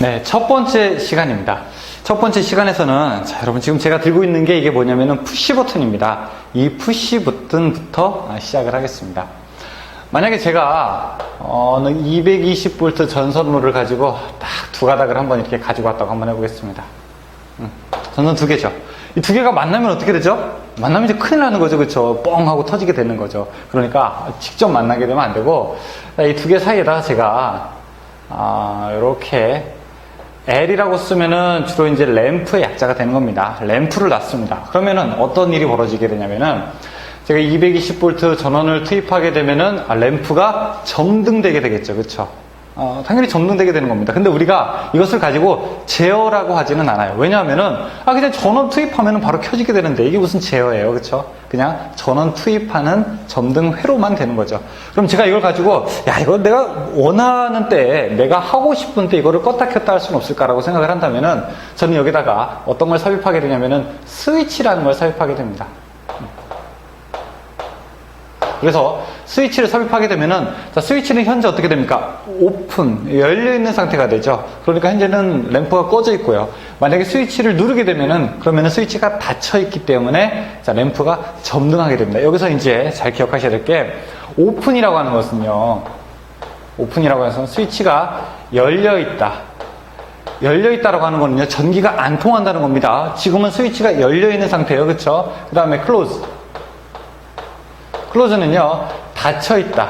네, 첫 번째 시간입니다. 첫 번째 시간에서는 자, 여러분 지금 제가 들고 있는 게 이게 뭐냐면은 푸시 버튼입니다. 이 푸시 버튼부터 시작을 하겠습니다. 만약에 제가 220V 전선로를 가지고 딱 두 가닥을 한번 이렇게 가지고 왔다고 한번 해보겠습니다. 전선 두 개죠. 이 두 개가 만나면 어떻게 되죠? 만나면 이제 큰일 나는 거죠, 그렇죠? 뻥 하고 터지게 되는 거죠. 그러니까 직접 만나게 되면 안 되고 이 두 개 사이에다가 제가 이렇게 L이라고 쓰면은 주로 이제 램프의 약자가 되는 겁니다. 램프를 놨습니다. 그러면은 어떤 일이 벌어지게 되냐면은 제가 220V 전원을 투입하게 되면은 램프가 점등되게 되겠죠. 그렇죠? 당연히 점등되게 되는 겁니다. 근데 우리가 이것을 가지고 제어라고 하지는 않아요. 왜냐하면은 그냥 전원 투입하면은 바로 켜지게 되는데 이게 무슨 제어예요. 그렇죠? 그냥 전원 투입하는 점등 회로만 되는 거죠. 그럼 제가 이걸 가지고 이거 내가 원하는 때에 내가 하고 싶은 때 이거를 껐다 켰다 할 수는 없을까라고 생각을 한다면은 저는 여기다가 어떤 걸 삽입하게 되냐면은 스위치라는 걸 삽입하게 됩니다. 그래서 스위치를 삽입하게 되면은 스위치는 현재 어떻게 됩니까? 오픈, 열려있는 상태가 되죠. 그러니까 현재는 램프가 꺼져 있고요. 만약에 스위치를 누르게 되면은 그러면은 스위치가 닫혀 있기 때문에 램프가 점등하게 됩니다. 여기서 이제 잘 기억하셔야 될 게 오픈이라고 하는 것은요. 오픈이라고 해서 스위치가 열려있다. 열려있다라고 하는 거는요. 전기가 안 통한다는 겁니다. 지금은 스위치가 열려있는 상태예요. 그렇죠? 그 다음에 클로즈. 클로즈는요, 닫혀있다.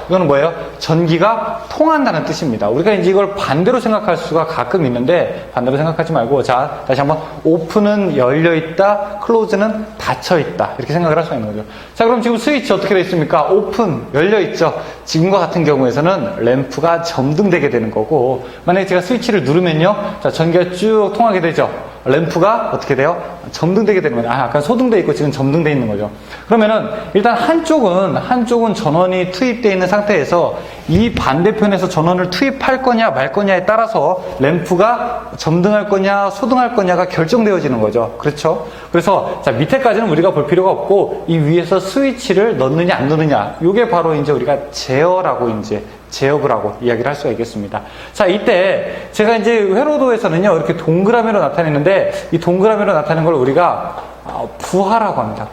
이거는 뭐예요? 전기가 통한다는 뜻입니다. 우리가 이제 이걸 반대로 생각할 수가 가끔 있는데, 반대로 생각하지 말고, 자, 다시 한번, 오픈은 열려있다, 클로즈는 닫혀있다. 이렇게 생각을 할 수가 있는 거죠. 자, 그럼 지금 스위치 어떻게 되어 있습니까? 오픈, 열려있죠. 지금과 같은 경우에서는 램프가 점등되게 되는 거고, 만약에 제가 스위치를 누르면요, 자, 전기가 쭉 통하게 되죠. 램프가 어떻게 돼요? 점등되게 되는 거죠. 약간 소등돼 있고 지금 점등돼 있는 거죠. 그러면은 일단 한쪽은 전원이 투입되어 있는 상태에서 이 반대편에서 전원을 투입할 거냐 말 거냐에 따라서 램프가 점등할 거냐 소등할 거냐가 결정되어지는 거죠. 그렇죠? 그래서 자, 밑에까지는 우리가 볼 필요가 없고 이 위에서 스위치를 넣느냐 안 넣느냐, 이게 바로 이제 우리가 제어라고 제어를 하고 이야기를 할 수가 있겠습니다. 자, 이때 제가 이제 회로도에서는요, 이렇게 동그라미로 나타내는데 이 동그라미로 나타내는 걸 우리가 부하라고 합니다.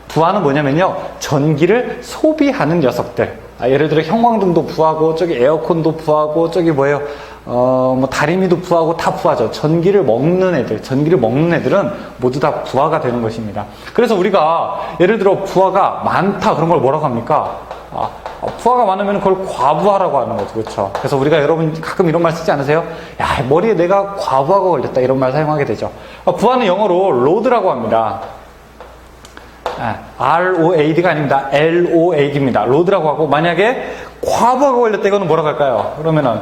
부하는 뭐냐면요, 전기를 소비하는 녀석들. 예를 들어 형광등도 부하고 저기 에어컨도 부하고 저기 뭐예요, 다리미도 부하고 다 부하죠. 전기를 먹는 애들은 모두 다 부하가 되는 것입니다. 그래서 우리가 예를 들어 부하가 많다 그런 걸 뭐라고 합니까? 부하가 많으면 그걸 과부하라고 하는 거죠. 그렇죠? 그래서 우리가 여러분 가끔 이런 말 쓰지 않으세요? 머리에 내가 과부하가 걸렸다, 이런 말 사용하게 되죠. 부하는 영어로 load라고 합니다. ROAD가 아닙니다. LOAD입니다. load라고 하고, 만약에 과부하가 걸렸다, 이거는 뭐라고 할까요? 그러면은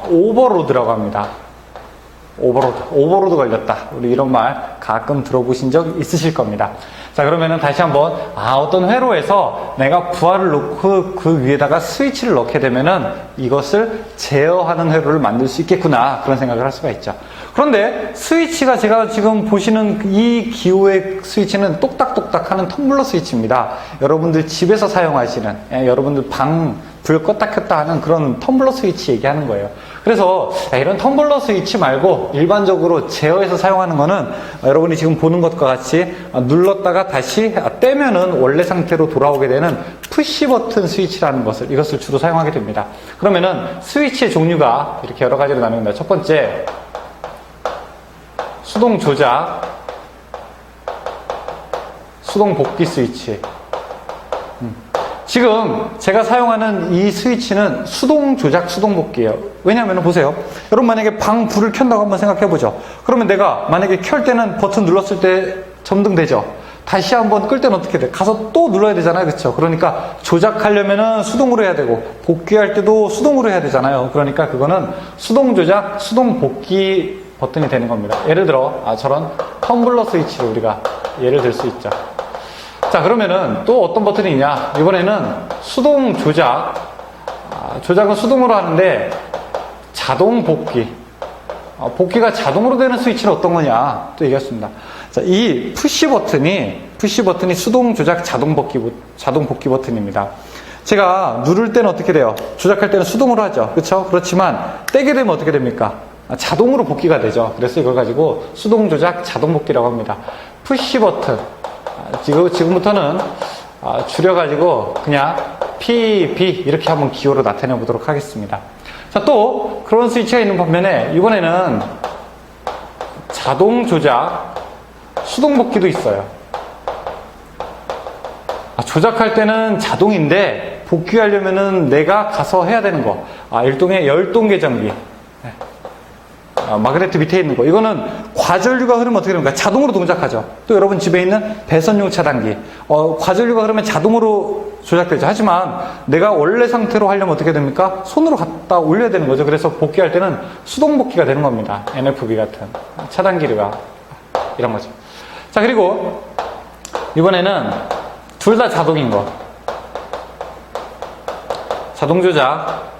오버로드라고 합니다. 오버로드 걸렸다. 우리 이런 말 가끔 들어보신 적 있으실 겁니다. 자, 그러면은 다시 한번 어떤 회로에서 내가 부하를 놓고 그 위에다가 스위치를 넣게 되면은 이것을 제어하는 회로를 만들 수 있겠구나, 그런 생각을 할 수가 있죠. 그런데 스위치가 제가 지금 보시는 이 기호의 스위치는 똑딱똑딱 하는 텀블러 스위치입니다. 여러분들 집에서 사용하시는, 여러분들 불 껐다 켰다 하는 그런 텀블러 스위치 얘기하는 거예요. 그래서 이런 텀블러 스위치 말고 일반적으로 제어에서 사용하는 거는 여러분이 지금 보는 것과 같이 눌렀다가 다시 떼면은 원래 상태로 돌아오게 되는 푸시 버튼 스위치라는 이것을 주로 사용하게 됩니다. 그러면은 스위치의 종류가 이렇게 여러 가지로 나눕니다. 첫 번째, 수동 조작, 수동 복귀 스위치. 지금 제가 사용하는 이 스위치는 수동 조작, 수동 복귀예요. 왜냐하면 보세요. 여러분 만약에 방 불을 켠다고 한번 생각해보죠. 그러면 내가 만약에 켤 때는 버튼 눌렀을 때 점등되죠. 다시 한번 끌 때는 어떻게 돼? 가서 또 눌러야 되잖아요. 그렇죠? 그러니까 조작하려면은 수동으로 해야 되고, 복귀할 때도 수동으로 해야 되잖아요. 그러니까 그거는 수동 조작, 수동 복귀 버튼이 되는 겁니다. 예를 들어 저런 텀블러 스위치를 우리가 예를 들 수 있죠. 자, 그러면은 또 어떤 버튼이 있냐? 이번에는 수동 조작. 조작은 수동으로 하는데 자동 복귀. 복귀가 자동으로 되는 스위치는 어떤 거냐? 또 얘기했습니다. 자, 이 푸시 버튼이 수동 조작 자동 복귀 버튼입니다. 제가 누를 때는 어떻게 돼요? 조작할 때는 수동으로 하죠. 그렇죠? 그렇지만 떼게 되면 어떻게 됩니까? 자동으로 복귀가 되죠. 그래서 이걸 가지고 수동 조작 자동 복귀라고 합니다. 푸시 버튼. 지금부터는 줄여가지고 그냥 PB 이렇게 한번 기호로 나타내 보도록 하겠습니다. 자, 또 그런 스위치가 있는 반면에 이번에는 자동 조작 수동 복귀도 있어요. 조작할 때는 자동인데 복귀하려면은 내가 가서 해야 되는 거. 일종의 열동계 장비. 마그네트 밑에 있는 거. 이거는 과전류가 흐르면 어떻게 됩니까? 자동으로 동작하죠. 또 여러분 집에 있는 배선용 차단기. 과전류가 흐르면 자동으로 조작되죠. 하지만 내가 원래 상태로 하려면 어떻게 됩니까? 손으로 갖다 올려야 되는 거죠. 그래서 복귀할 때는 수동 복귀가 되는 겁니다. NFB 같은 차단기류가 이런 거죠. 자, 그리고 이번에는 둘 다 자동인 거. 자동 조작.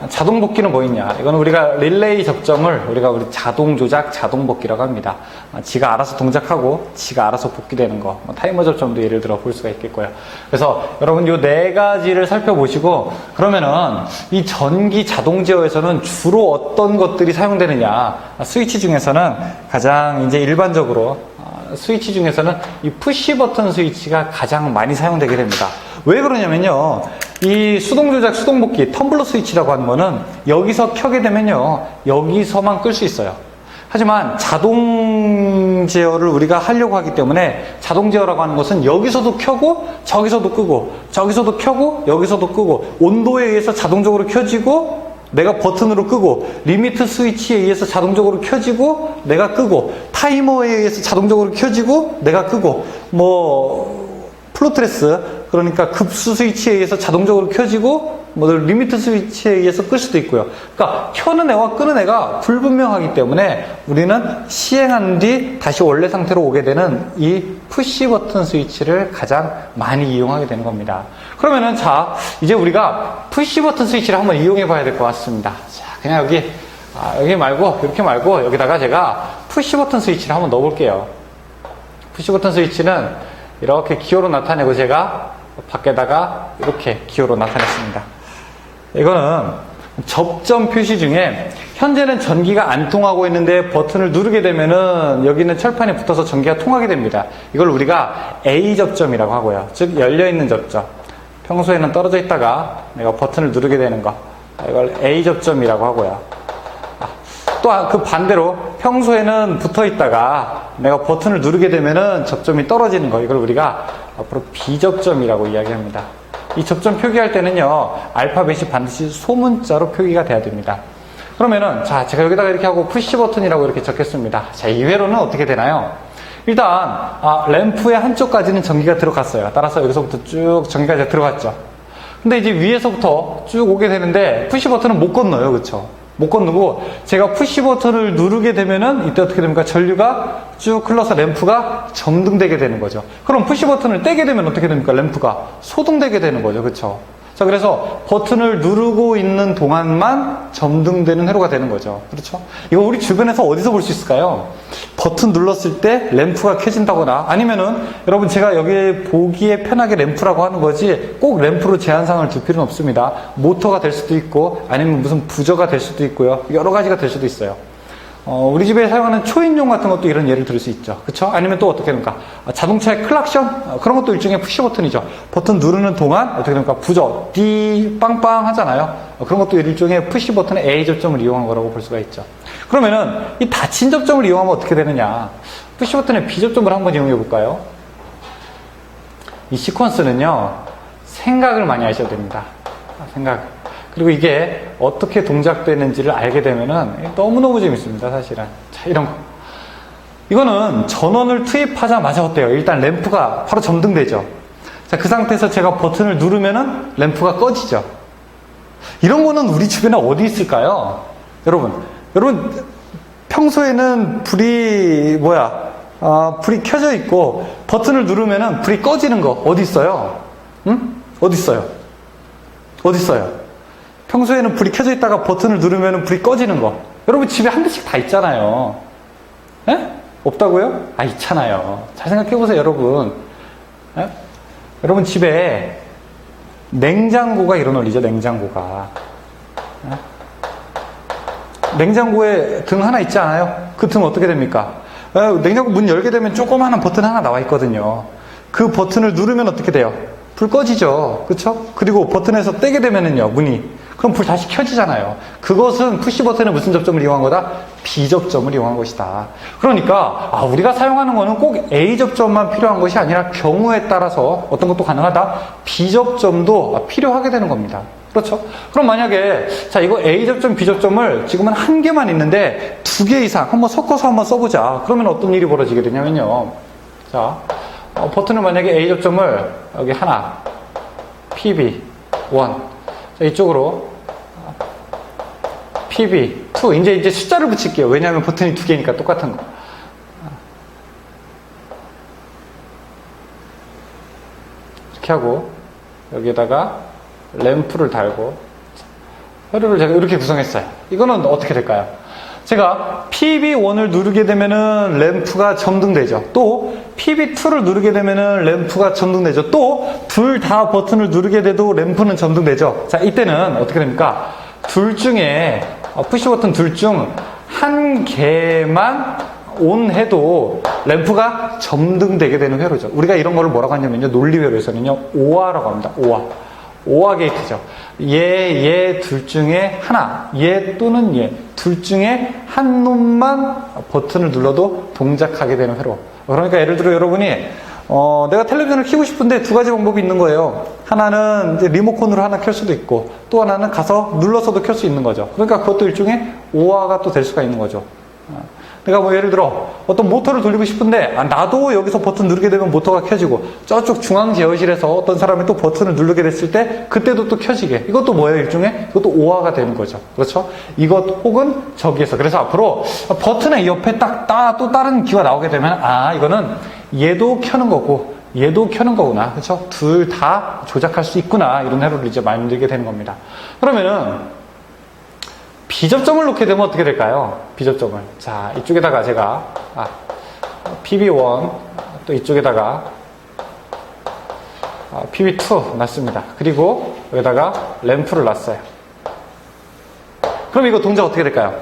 자동 복귀는 뭐 있냐? 이건 우리가 릴레이 접점을 우리 자동 조작, 자동 복귀라고 합니다. 지가 알아서 동작하고 지가 알아서 복귀되는 거. 타이머 접점도 예를 들어 볼 수가 있겠고요. 그래서 여러분 요 네 가지를 살펴보시고 그러면은 이 전기 자동 제어에서는 주로 어떤 것들이 사용되느냐? 스위치 중에서는 가장 이제 일반적으로 스위치 중에서는 이 푸시 버튼 스위치가 가장 많이 사용되게 됩니다. 왜 그러냐면요. 이 수동 조작, 수동 복귀, 텀블러 스위치라고 하는 거는 여기서 켜게 되면요. 여기서만 끌 수 있어요. 하지만 자동 제어를 우리가 하려고 하기 때문에 자동 제어라고 하는 것은 여기서도 켜고 저기서도 끄고 저기서도 켜고 여기서도 끄고 온도에 의해서 자동적으로 켜지고 내가 버튼으로 끄고 리미트 스위치에 의해서 자동적으로 켜지고 내가 끄고 타이머에 의해서 자동적으로 켜지고 내가 끄고 플로트레스 그러니까 급수 스위치에 의해서 자동적으로 켜지고 리미트 스위치에 의해서 끌 수도 있고요. 그러니까 켜는 애와 끄는 애가 불분명하기 때문에 우리는 시행한 뒤 다시 원래 상태로 오게 되는 이 푸시 버튼 스위치를 가장 많이 이용하게 되는 겁니다. 그러면은 자 이제 우리가 푸시 버튼 스위치를 한번 이용해 봐야 될 것 같습니다. 자 그냥 여기 말고 이렇게 말고 여기다가 제가 푸시 버튼 스위치를 한번 넣어 볼게요. 푸시 버튼 스위치는 이렇게 기호로 나타내고 제가 밖에다가 이렇게 기호로 나타냈습니다. 이거는 접점 표시 중에 현재는 전기가 안 통하고 있는데 버튼을 누르게 되면은 여기는 철판에 붙어서 전기가 통하게 됩니다. 이걸 우리가 A 접점이라고 하고요. 즉 열려있는 접점. 평소에는 떨어져 있다가 내가 버튼을 누르게 되는 거. 이걸 A 접점이라고 하고요. 또 그 반대로 평소에는 붙어 있다가 내가 버튼을 누르게 되면은 접점이 떨어지는 거. 이걸 우리가 앞으로 B 접점이라고 이야기합니다. 이 접점 표기할 때는요, 알파벳이 반드시 소문자로 표기가 돼야 됩니다. 그러면은, 자, 제가 여기다가 이렇게 하고 푸시 버튼이라고 이렇게 적겠습니다. 자, 이외로는 어떻게 되나요? 일단, 램프의 한쪽까지는 전기가 들어갔어요. 따라서 여기서부터 쭉 전기가 들어갔죠. 근데 이제 위에서부터 쭉 오게 되는데, 푸시 버튼은 못 건너요. 그쵸? 못 건너고, 제가 푸시 버튼을 누르게 되면은, 이때 어떻게 됩니까? 전류가 쭉 흘러서 램프가 점등되게 되는 거죠. 그럼 푸시 버튼을 떼게 되면 어떻게 됩니까? 램프가 소등되게 되는 거죠. 그쵸? 자, 그래서 버튼을 누르고 있는 동안만 점등되는 회로가 되는 거죠. 그렇죠? 이거 우리 주변에서 어디서 볼 수 있을까요? 버튼 눌렀을 때 램프가 켜진다거나 아니면은 여러분 제가 여기 보기에 편하게 램프라고 하는 거지 꼭 램프로 제한상을 둘 필요는 없습니다. 모터가 될 수도 있고 아니면 무슨 부저가 될 수도 있고요. 여러 가지가 될 수도 있어요. 우리 집에 사용하는 초인종 같은 것도 이런 예를 들을 수 있죠. 그쵸? 아니면 또 어떻게 됩니까? 자동차의 클락션? 그런 것도 일종의 푸시 버튼이죠. 버튼 누르는 동안 어떻게 됩니까? 부저, D, 빵빵 하잖아요. 그런 것도 일종의 푸시 버튼의 A 접점을 이용한 거라고 볼 수가 있죠. 그러면은 이 닫힌 접점을 이용하면 어떻게 되느냐? 푸시 버튼의 B 접점을 한번 이용해 볼까요? 이 시퀀스는요, 생각을 많이 하셔야 됩니다. 생각. 그리고 이게 어떻게 동작되는지를 알게 되면은 너무너무 재밌습니다, 사실은. 자, 이런 거. 이거는 전원을 투입하자마자 어때요? 일단 램프가 바로 점등되죠. 자, 그 상태에서 제가 버튼을 누르면은 램프가 꺼지죠. 이런 거는 우리 주변에 어디 있을까요? 여러분, 평소에는 불이 불이 켜져 있고 버튼을 누르면은 불이 꺼지는 거 어디 있어요? 응? 어디 있어요? 어디 있어요? 평소에는 불이 켜져 있다가 버튼을 누르면 불이 꺼지는 거. 여러분 집에 한 대씩 다 있잖아요. 에? 없다고요? 있잖아요. 잘 생각해보세요, 여러분. 에? 여러분 집에 냉장고가 이런 원리죠. 냉장고가. 냉장고에 등 하나 있지 않아요? 그 등 어떻게 됩니까? 냉장고 문 열게 되면 조그마한 버튼 하나 나와 있거든요. 그 버튼을 누르면 어떻게 돼요? 불 꺼지죠. 그쵸? 그리고 버튼에서 떼게 되면은요, 문이. 그럼 불 다시 켜지잖아요. 그것은 푸시 버튼의 무슨 접점을 이용한 거다? B 접점을 이용한 것이다. 그러니까, 우리가 사용하는 거는 꼭 A 접점만 필요한 것이 아니라 경우에 따라서 어떤 것도 가능하다? B 접점도 필요하게 되는 겁니다. 그렇죠? 그럼 만약에, 자, 이거 A 접점, B 접점을 지금은 한 개만 있는데 두 개 이상 한번 섞어서 한번 써보자. 그러면 어떤 일이 벌어지게 되냐면요. 자, 버튼을 만약에 A 접점을 여기 하나, PB, 1. 자, 이쪽으로 PB, 2. 이제 숫자를 붙일게요. 왜냐하면 버튼이 두 개니까 똑같은 거. 이렇게 하고, 여기에다가 램프를 달고, 회로를 제가 이렇게 구성했어요. 이거는 어떻게 될까요? 제가 PB1을 누르게 되면은 램프가 점등되죠. 또 PB2를 누르게 되면은 램프가 점등되죠. 또 둘 다 버튼을 누르게 돼도 램프는 점등되죠. 자, 이때는 어떻게 됩니까? 둘 중에 푸시 버튼 둘 중 한 개만 온 해도 램프가 점등되게 되는 회로죠. 우리가 이런 거를 뭐라고 하냐면요, 논리회로에서는요, 오화라고 합니다. 오화 게이트죠. 얘 둘 중에 하나, 얘 또는 얘 둘 중에 한 놈만 버튼을 눌러도 동작하게 되는 회로. 그러니까 예를 들어 여러분이 내가 텔레비전을 켜고 싶은데 두 가지 방법이 있는 거예요. 하나는 이제 리모컨으로 하나 켤 수도 있고, 또 하나는 가서 눌러서도 켤 수 있는 거죠. 그러니까 그것도 일종의 오화가 또 될 수가 있는 거죠. 내가 뭐 예를 들어 어떤 모터를 돌리고 싶은데 나도 여기서 버튼 누르게 되면 모터가 켜지고, 저쪽 중앙 제어실에서 어떤 사람이 또 버튼을 누르게 됐을 때 그때도 또 켜지게, 이것도 뭐예요? 일종의 이것도 오화가 되는 거죠. 그렇죠? 이것 혹은 저기에서. 그래서 앞으로 버튼의 옆에 또 다른 기가 나오게 되면 이거는 얘도 켜는 거고 얘도 켜는 거구나. 그렇죠? 둘 다 조작할 수 있구나. 이런 회로를 이제 만들게 되는 겁니다. 그러면은 B접점을 놓게 되면 어떻게 될까요? B접점을. 자, 이쪽에다가 제가, PB1, 또 이쪽에다가, PB2 놨습니다. 그리고 여기다가 램프를 놨어요. 그럼 이거 동작 어떻게 될까요?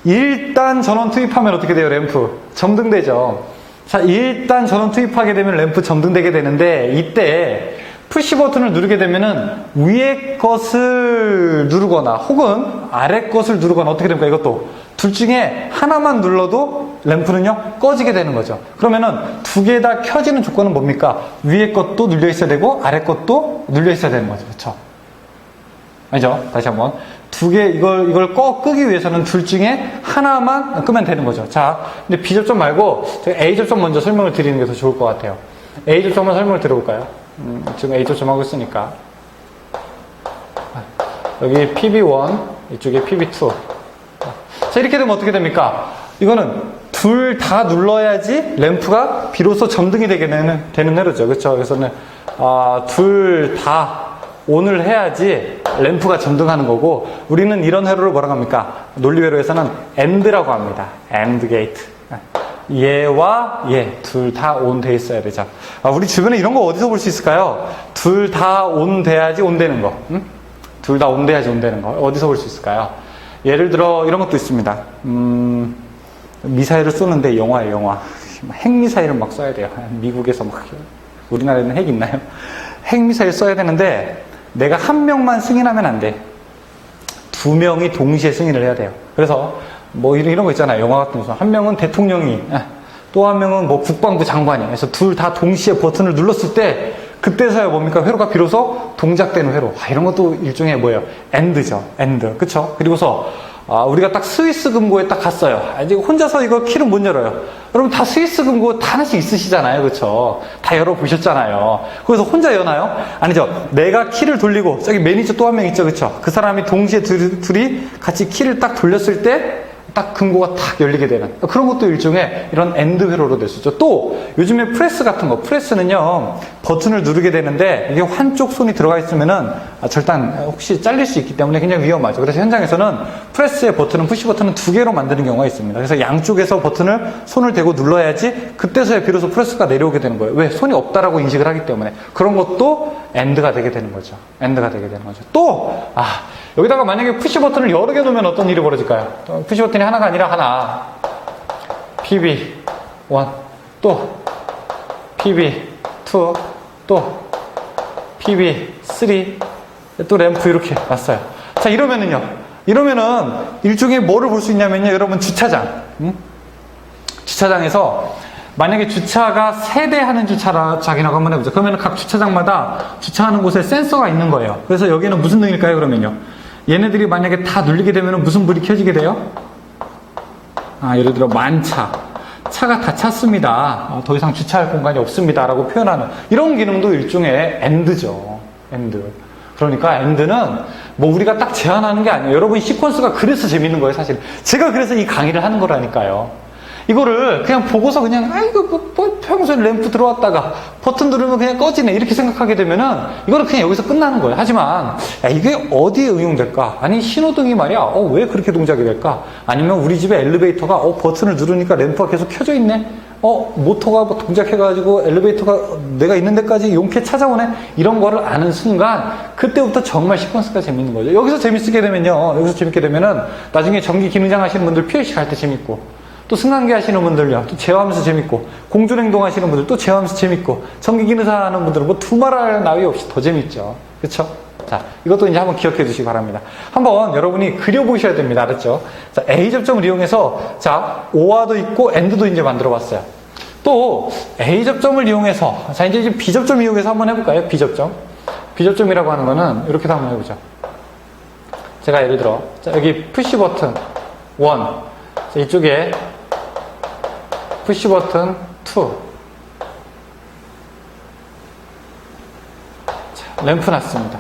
일단 전원 투입하면 어떻게 돼요? 램프. 점등되죠. 자, 일단 전원 투입하게 되면 램프 점등되게 되는데, 이때, 푸시 버튼을 누르게 되면은 위에 것을 누르거나 혹은 아래 것을 누르거나 어떻게 됩니까? 이것도 둘 중에 하나만 눌러도 램프는요 꺼지게 되는 거죠. 그러면은 두 개 다 켜지는 조건은 뭡니까? 위에 것도 눌려 있어야 되고 아래 것도 눌려 있어야 되는 거죠. 그렇죠? 아니죠? 다시 한번 두 개 이걸 끄기 위해서는 둘 중에 하나만 끄면 되는 거죠. 자, 근데 B 접점 말고 제가 A 접점 먼저 설명을 드리는 게 더 좋을 것 같아요. A 접점만 설명을 드려볼까요? 지금 A 접점 하고 있으니까 여기 PB1 이쪽에 PB2. 자, 이렇게 되면 어떻게 됩니까? 이거는 둘 다 눌러야지 램프가 비로소 점등이 되는 회로죠. 그렇죠? 그래서는 둘 다 ON을 해야지 램프가 점등하는 거고, 우리는 이런 회로를 뭐라고 합니까? 논리회로에서는 AND라고 합니다. AND 게이트. 얘와 얘 둘 다 온 돼 있어야 되죠. 우리 주변에 이런 거 어디서 볼 수 있을까요? 둘 다 온 돼야지 온 되는 거. 응? 둘 다 온 돼야지 온 되는 거. 어디서 볼 수 있을까요? 예를 들어 이런 것도 있습니다. 미사일을 쏘는데 영화예요, 영화. 핵미사일을 막 쏴야 돼요. 미국에서 막. 우리나라에는 핵 있나요? 핵미사일 쏴야 되는데 내가 한 명만 승인하면 안 돼. 두 명이 동시에 승인을 해야 돼요. 그래서 뭐 이런 거 있잖아요. 영화 같은 거. 한 명은 대통령이, 또 한 명은 뭐 국방부 장관이. 그래서 둘 다 동시에 버튼을 눌렀을 때 그때서야 뭡니까? 회로가 비로소 동작되는 회로. 이런 것도 일종의 뭐예요? AND죠. AND. 그쵸? 그리고서 우리가 딱 스위스 금고에 딱 갔어요. 이제 혼자서 이거 키를 못 열어요. 여러분 다 스위스 금고 다 하나씩 있으시잖아요. 그쵸? 다 열어보셨잖아요. 거기서 혼자 여나요? 아니죠. 내가 키를 돌리고 저기 매니저 또 한 명 있죠. 그쵸? 그 사람이 동시에 둘이 같이 키를 딱 돌렸을 때 딱 금고가 탁 열리게 되는 그런 것도 일종의 이런 엔드 회로로 될 수 있죠. 또 요즘에 프레스 같은 거, 프레스는요 버튼을 누르게 되는데 이게 한쪽 손이 들어가 있으면은 절단 혹시 잘릴 수 있기 때문에 굉장히 위험하죠. 그래서 현장에서는 프레스의 버튼은 푸시 버튼은 2개로 만드는 경우가 있습니다. 그래서 양쪽에서 버튼을 손을 대고 눌러야지 그때서야 비로소 프레스가 내려오게 되는 거예요. 왜? 손이 없다라고 인식을 하기 때문에. 그런 것도 엔드가 되게 되는 거죠. 엔드가 되게 되는 거죠. 또 여기다가 만약에 푸시 버튼을 여러 개 놓으면 어떤 일이 벌어질까요? 푸시 버튼이 하나가 아니라 하나, PB1, 또 PB2, 또 PB3, 또 램프 이렇게 놨어요. 자, 이러면은 일종의 뭐를 볼 수 있냐면요, 여러분 주차장. 주차장에서 만약에 주차가 3대 하는 주차라고 한번 해보죠. 그러면 각 주차장마다 주차하는 곳에 센서가 있는 거예요. 그래서 여기는 무슨 등일까요, 그러면요? 얘네들이 만약에 다 눌리게 되면 무슨 불이 켜지게 돼요? 예를 들어 만차. 차가 다 찼습니다. 더 이상 주차할 공간이 없습니다. 라고 표현하는 이런 기능도 일종의 엔드죠. 엔드. 그러니까 엔드는 뭐 우리가 딱 제한하는 게 아니에요. 여러분 시퀀스가 그래서 재밌는 거예요, 사실. 제가 그래서 이 강의를 하는 거라니까요. 이거를 그냥 보고서 그냥 평소에 램프 들어왔다가 버튼 누르면 그냥 꺼지네 이렇게 생각하게 되면은 이거는 그냥 여기서 끝나는 거예요. 하지만 이게 어디에 응용될까? 아니 신호등이 말이야 왜 그렇게 동작이 될까? 아니면 우리 집에 엘리베이터가 버튼을 누르니까 램프가 계속 켜져 있네? 모터가 뭐 동작해가지고 엘리베이터가 내가 있는 데까지 용케 찾아오네? 이런 거를 아는 순간 그때부터 정말 시퀀스가 재밌는 거죠. 여기서 재밌게 되면은 나중에 전기 기능장 하시는 분들 PLC 갈 때 재밌고 또 승강기 하시는 분들요, 또 제어하면서 재밌고, 공조냉동 하시는 분들 또 제어하면서 재밌고, 전기기능사 하는 분들은 뭐 두말할 나위 없이 더 재밌죠. 그쵸? 자, 이것도 이제 한번 기억해 주시기 바랍니다. 한번 여러분이 그려보셔야 됩니다. 알았죠? 자, A 접점을 이용해서, 자, OR도 있고, AND도 이제 만들어 봤어요. 또, A 접점을 이용해서, 자, 이제 B 접점 이용해서 한번 해볼까요? B 접점. B 접점이라고 하는 거는, 이렇게도 한번 해보죠. 제가 예를 들어, 자, 여기 푸시 버튼 1. 자, 이쪽에, 푸시 버튼 2. 자, 램프 놨습니다.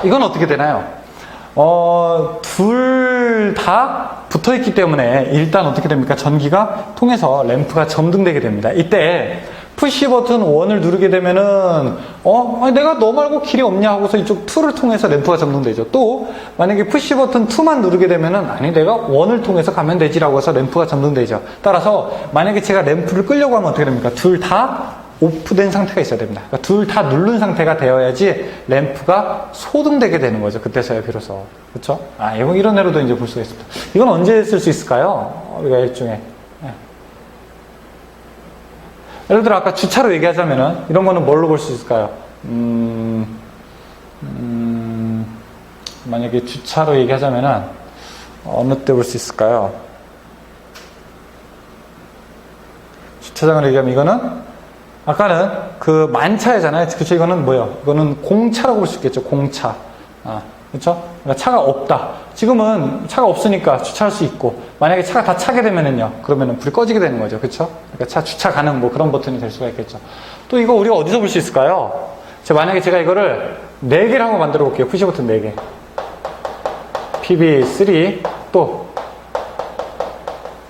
이건 어떻게 되나요? 둘 다 붙어 있기 때문에 일단 어떻게 됩니까? 전기가 통해서 램프가 점등되게 됩니다. 이때 푸시 버튼 1을 누르게 되면은 내가 너 말고 길이 없냐 하고서 이쪽 2를 통해서 램프가 점등되죠. 또 만약에 푸시 버튼 2만 누르게 되면은 아니 내가 1을 통해서 가면 되지라고 해서 램프가 점등되죠. 따라서 만약에 제가 램프를 끄려고 하면 어떻게 됩니까? 둘 다 오프된 상태가 있어야 됩니다. 그러니까 둘 다 누른 상태가 되어야지 램프가 소등되게 되는 거죠. 그때서야 비로소. 그렇죠? 이런 예로도 이제 볼 수가 있습니다. 이건 언제 쓸 수 있을까요? 우리가 일종의 예를 들어 아까 주차로 얘기하자면은 이런 거는 뭘로 볼 수 있을까요? 만약에 주차로 얘기하자면은 어느 때 볼 수 있을까요? 주차장으로 얘기하면 이거는 아까는 그 만차잖아요. 그쵸? 이거는 뭐예요? 이거는 공차라고 볼 수 있겠죠. 공차. 그쵸? 그러니까 차가 없다. 지금은 차가 없으니까 주차할 수 있고, 만약에 차가 다 차게 되면은요, 그러면은 불이 꺼지게 되는 거죠. 그쵸? 그러니까 차 주차 가능 뭐 그런 버튼이 될 수가 있겠죠. 또 이거 우리가 어디서 볼 수 있을까요? 만약에 제가 이거를 4개를 한번 만들어 볼게요. 푸시 버튼 4개. PB3, 또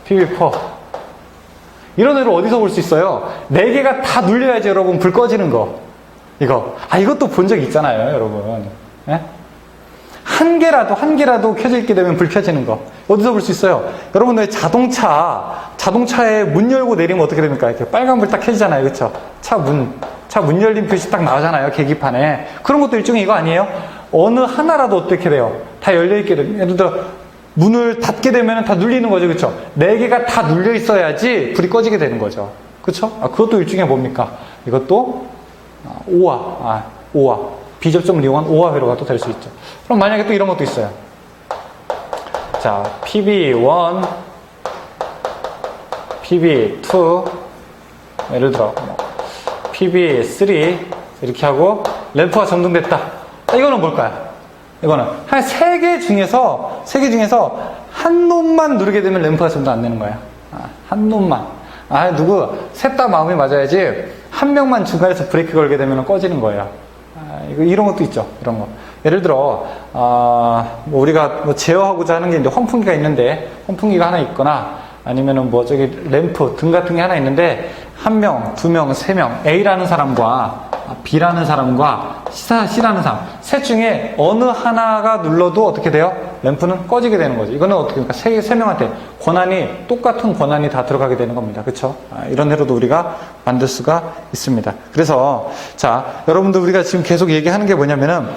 PB4. 이런 애를 어디서 볼 수 있어요? 4개가 다 눌려야지 여러분 불 꺼지는 거. 이것도 본 적 있잖아요, 여러분. 네? 한 개라도 켜져 있게 되면 불 켜지는 거. 어디서 볼 수 있어요? 여러분들 자동차에 문 열고 내리면 어떻게 됩니까? 이렇게 빨간불 딱 켜지잖아요. 그쵸? 차 문 열린 표시 딱 나오잖아요. 계기판에. 그런 것도 일종의 이거 아니에요? 어느 하나라도 어떻게 돼요? 다 열려있게 돼요. 예를 들어, 문을 닫게 되면 다 눌리는 거죠. 그쵸? 4개가 다 눌려 있어야지 불이 꺼지게 되는 거죠. 그쵸? 그것도 일종의 뭡니까? 이것도 오화. 비접점을 이용한 오화 회로가 또 될 수 있죠. 그럼 만약에 또 이런 것도 있어요. 자, PB1, PB2, 예를 들어, PB3, 이렇게 하고, 램프가 점등됐다. 이거는 뭘까요? 이거는 한 3개 중에서 한 놈만 누르게 되면 램프가 점등 안 되는 거예요. 한 놈만. 셋 다 마음이 맞아야지, 한 명만 중간에서 브레이크 걸게 되면 꺼지는 거예요. 이런 것도 있죠. 이런 거. 예를 들어 뭐 우리가 뭐 제어하고자 하는 게 이제 환풍기가 있는데 환풍기가 하나 있거나 아니면은 뭐 저기 램프 등 같은 게 하나 있는데 한 명, 두 명, 세 명 A라는 사람과 B라는 사람과 C라는 사람 셋 중에 어느 하나가 눌러도 어떻게 돼요? 램프는 꺼지게 되는 거죠. 이거는 어떻게 됩니까? 세 명한테 권한이 똑같은 권한이 다 들어가게 되는 겁니다. 그렇죠? 이런 회로도 우리가 만들 수가 있습니다. 그래서 자 여러분들 우리가 지금 계속 얘기하는 게 뭐냐면은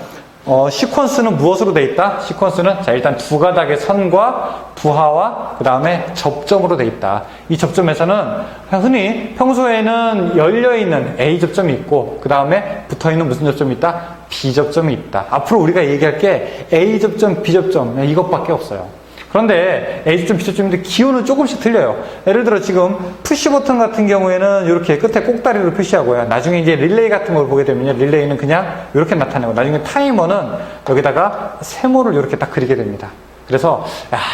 시퀀스는 무엇으로 되어 있다? 시퀀스는 자 일단 두 가닥의 선과 부하와 그 다음에 접점으로 되어 있다. 이 접점에서는 흔히 평소에는 열려있는 A 접점이 있고 그 다음에 붙어있는 무슨 접점이 있다? B 접점이 있다. 앞으로 우리가 얘기할 게 A 접점, B 접점 이것밖에 없어요. 그런데 A접점, B접점인데 기호는 조금씩 틀려요. 예를 들어 지금 푸시 버튼 같은 경우에는 이렇게 끝에 꼭다리로 표시하고요. 나중에 이제 릴레이 같은 걸 보게 되면요. 릴레이는 그냥 이렇게 나타내고 나중에 타이머는 여기다가 세모를 이렇게 딱 그리게 됩니다. 그래서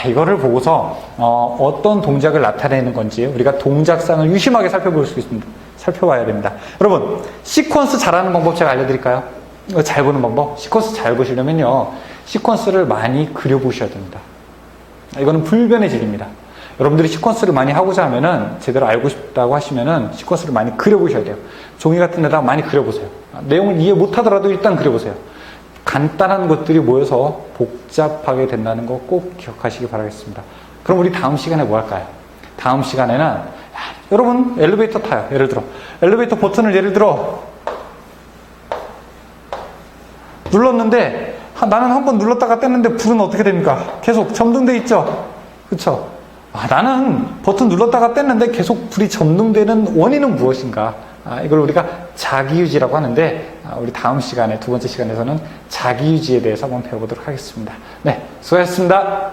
이거를 보고서 어떤 동작을 나타내는 건지 우리가 동작상을 유심하게 살펴볼 수 있습니다. 살펴봐야 됩니다. 여러분 시퀀스 잘하는 방법 제가 알려드릴까요? 잘 보는 방법? 시퀀스 잘 보시려면요. 시퀀스를 많이 그려보셔야 됩니다. 이거는 불변의 진리입니다. 여러분들이 시퀀스를 많이 하고자 하면은 제대로 알고 싶다고 하시면은 시퀀스를 많이 그려보셔야 돼요. 종이 같은 데다가 많이 그려보세요. 내용을 이해 못하더라도 일단 그려보세요. 간단한 것들이 모여서 복잡하게 된다는 거 꼭 기억하시기 바라겠습니다. 그럼 우리 다음 시간에 뭐 할까요? 다음 시간에는 여러분 엘리베이터 타요. 예를 들어 엘리베이터 버튼을 예를 들어 눌렀는데 나는 한번 눌렀다가 뗐는데 불은 어떻게 됩니까? 계속 점등돼 있죠? 그쵸? 나는 버튼 눌렀다가 뗐는데 계속 불이 점등되는 원인은 무엇인가? 이걸 우리가 자기유지라고 하는데 우리 다음 시간에 두 번째 시간에서는 자기유지에 대해서 한번 배워보도록 하겠습니다. 네, 수고하셨습니다.